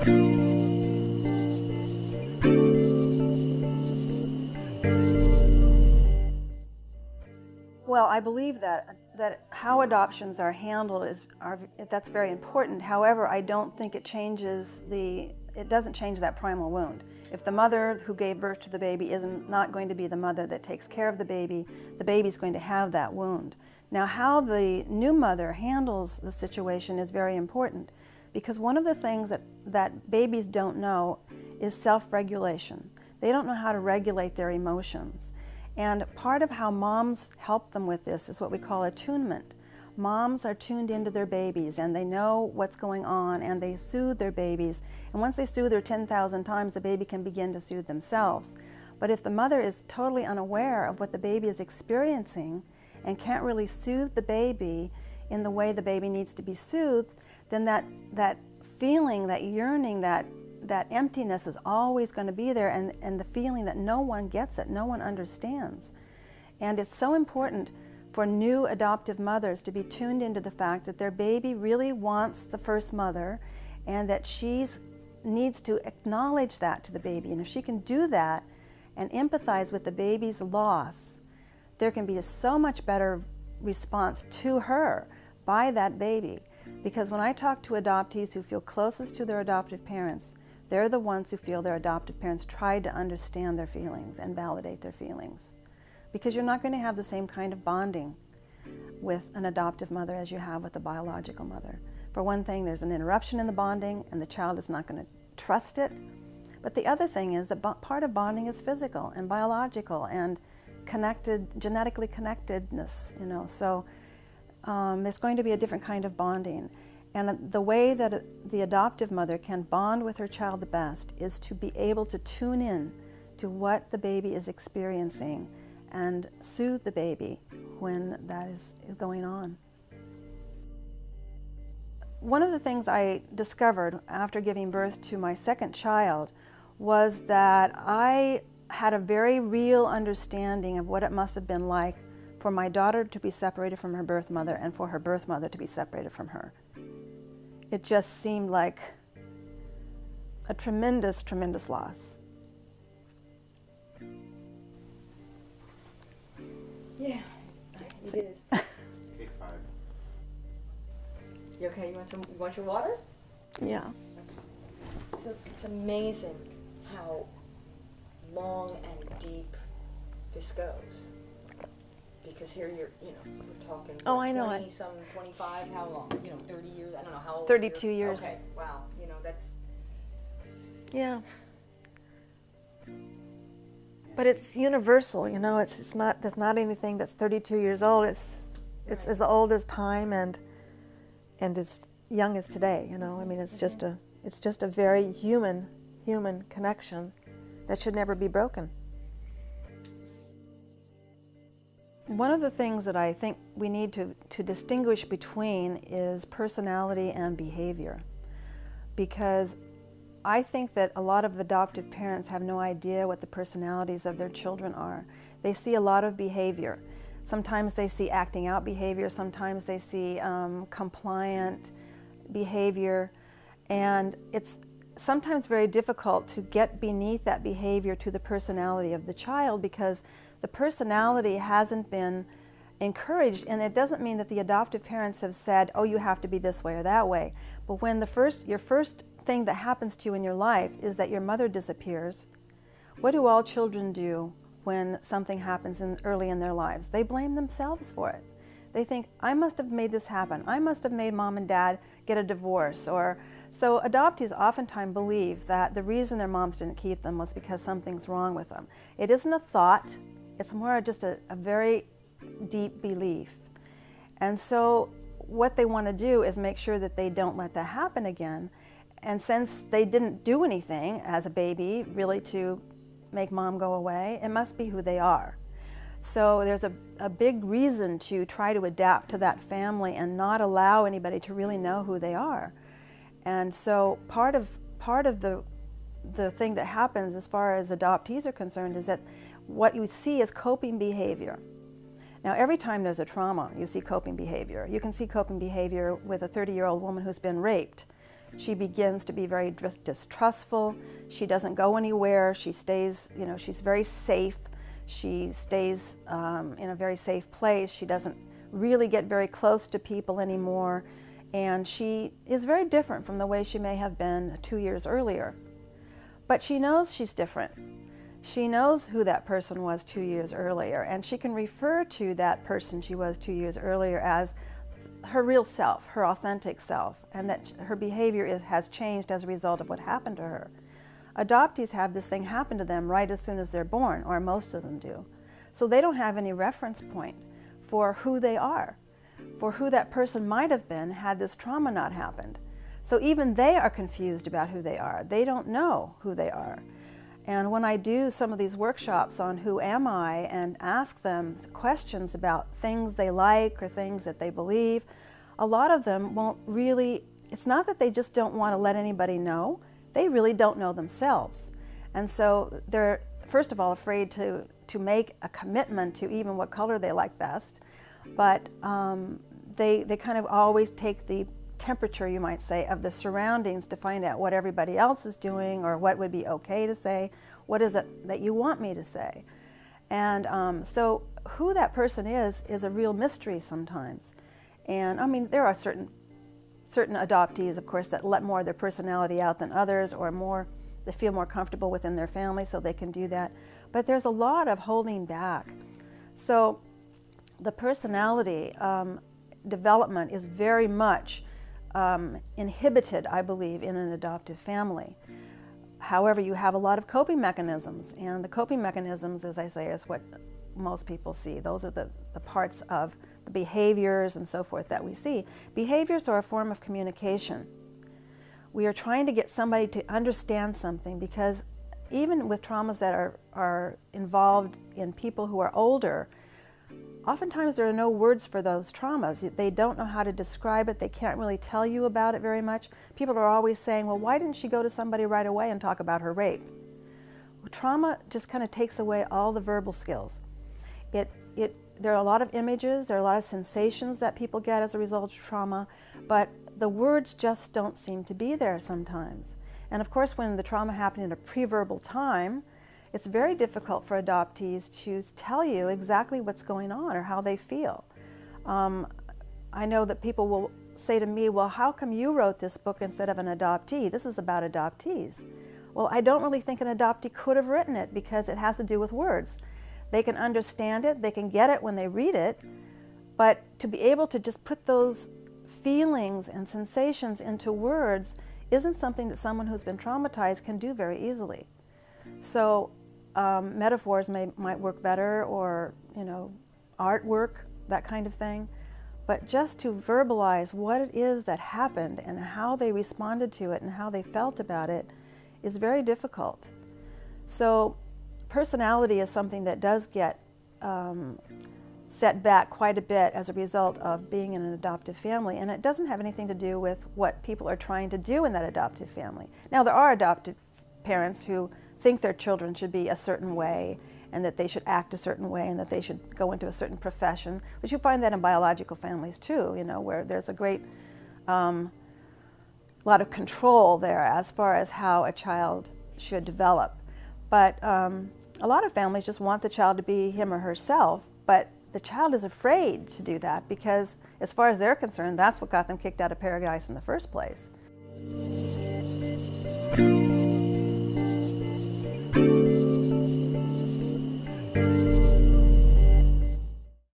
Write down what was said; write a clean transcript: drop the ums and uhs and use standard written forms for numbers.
Well, I believe that how adoptions are handled that's very important. However, I don't think it doesn't change that primal wound. If the mother who gave birth to the baby is not going to be the mother that takes care of the baby's going to have that wound. Now, how the new mother handles the situation is very important, because one of the things that babies don't know is self-regulation. They don't know how to regulate their emotions. And part of how moms help them with this is what we call attunement. Moms are tuned into their babies, and they know what's going on, and they soothe their babies. And once they soothe her 10,000 times, the baby can begin to soothe themselves. But if the mother is totally unaware of what the baby is experiencing and can't really soothe the baby in the way the baby needs to be soothed, then that feeling, that yearning, that emptiness is always going to be there, and the feeling that no one gets it, no one understands. And it's so important for new adoptive mothers to be tuned into the fact that their baby really wants the first mother, and that she needs to acknowledge that to the baby. And if she can do that and empathize with the baby's loss, there can be a so much better response to her by that baby. Because when I talk to adoptees who feel closest to their adoptive parents, they're the ones who feel their adoptive parents tried to understand their feelings and validate their feelings. Because you're not going to have the same kind of bonding with an adoptive mother as you have with a biological mother. For one thing, there's an interruption in the bonding, and the child is not going to trust it. But the other thing is that part of bonding is physical and biological and genetically connectedness, So there's going to be a different kind of bonding. And the way that the adoptive mother can bond with her child the best is to be able to tune in to what the baby is experiencing and soothe the baby when that is going on. One of the things I discovered after giving birth to my second child was that I had a very real understanding of what it must have been like for my daughter to be separated from her birth mother and for her birth mother to be separated from her. It just seemed like a tremendous, tremendous loss. Yeah, it is. Take 5. You okay? You want your water? Yeah. So it's amazing how long and deep this goes. Because here we're talking. Oh, I know 20, it. some 25, how long? 30 years. I don't know how old. 32 years. Okay, wow. That's. Yeah. But it's universal, it's not. There's not anything that's 32 years old. It's Right. as old as time and as young as today. It's just a very human connection that should never be broken. One of the things that I think we need to distinguish between is personality and behavior, because I think that a lot of adoptive parents have no idea what the personalities of their children are. They see a lot of behavior. Sometimes they see acting out behavior, sometimes they see compliant behavior, and it's sometimes very difficult to get beneath that behavior to the personality of the child, because the personality hasn't been encouraged. And it doesn't mean that the adoptive parents have said, oh, you have to be this way or that way. But when your first thing that happens to you in your life is that your mother disappears, what do all children do when something happens early in their lives? They blame themselves for it. They think, I must have made this happen. I must have made mom and dad get a divorce. So adoptees oftentimes believe that the reason their moms didn't keep them was because something's wrong with them. It isn't a thought. It's more just a very deep belief. And so what they want to do is make sure that they don't let that happen again. And since they didn't do anything as a baby really to make mom go away, it must be who they are. So there's a big reason to try to adapt to that family and not allow anybody to really know who they are. And so part of the thing that happens as far as adoptees are concerned is that what you see is coping behavior. Now, every time there's a trauma, you see coping behavior. You can see coping behavior with a 30-year-old woman who's been raped. She begins to be very distrustful. She doesn't go anywhere. She stays, she's very safe. She stays in a very safe place. She doesn't really get very close to people anymore. And she is very different from the way she may have been 2 years earlier. But she knows she's different. She knows who that person was 2 years earlier, and she can refer to that person she was 2 years earlier as her real self, her authentic self, and that her behavior has changed as a result of what happened to her. Adoptees have this thing happen to them right as soon as they're born, or most of them do. So they don't have any reference point for who they are, for who that person might have been had this trauma not happened. So even they are confused about who they are. They don't know who they are. And when I do some of these workshops on who am I and ask them questions about things they like or things that they believe, a lot of them won't really, it's not that they just don't want to let anybody know, they really don't know themselves. And so they're, first of all, afraid to make a commitment to even what color they like best, but they kind of always take the temperature, you might say, of the surroundings to find out what everybody else is doing or what would be okay to say. What is it that you want me to say? And so who that person is a real mystery sometimes. And I mean, there are certain adoptees, of course, that let more of their personality out than others, or they feel more comfortable within their family, so they can do that. But there's a lot of holding back. So the personality development is very much inhibited, I believe, in an adoptive family. However, you have a lot of coping mechanisms, and the coping mechanisms, as I say, is what most people see. Those are the parts of the behaviors and so forth that we see. Behaviors are a form of communication. We are trying to get somebody to understand something, because even with traumas that are involved in people who are older, oftentimes there are no words for those traumas. They don't know how to describe it. They can't really tell you about it very much. People are always saying, well, why didn't she go to somebody right away and talk about her rape? Well, trauma just kind of takes away all the verbal skills. There are a lot of images, there are a lot of sensations that people get as a result of trauma, but the words just don't seem to be there sometimes. And of course, when the trauma happened in a pre-verbal time, it's very difficult for adoptees to tell you exactly what's going on or how they feel. I know that people will say to me, well, how come you wrote this book instead of an adoptee? This is about adoptees. Well, I don't really think an adoptee could have written it, because it has to do with words. They can understand it, they can get it when they read it, but to be able to just put those feelings and sensations into words isn't something that someone who's been traumatized can do very easily. So metaphors might work better, or artwork, that kind of thing. But just to verbalize what it is that happened and how they responded to it and how they felt about it is very difficult. So personality is something that does get set back quite a bit as a result of being in an adoptive family, and it doesn't have anything to do with what people are trying to do in that adoptive family. Now, there are adoptive parents who think their children should be a certain way, and that they should act a certain way, and that they should go into a certain profession, but you find that in biological families too, where there's a great lot of control there as far as how a child should develop. But a lot of families just want the child to be him or herself, but the child is afraid to do that, because as far as they're concerned, that's what got them kicked out of paradise in the first place.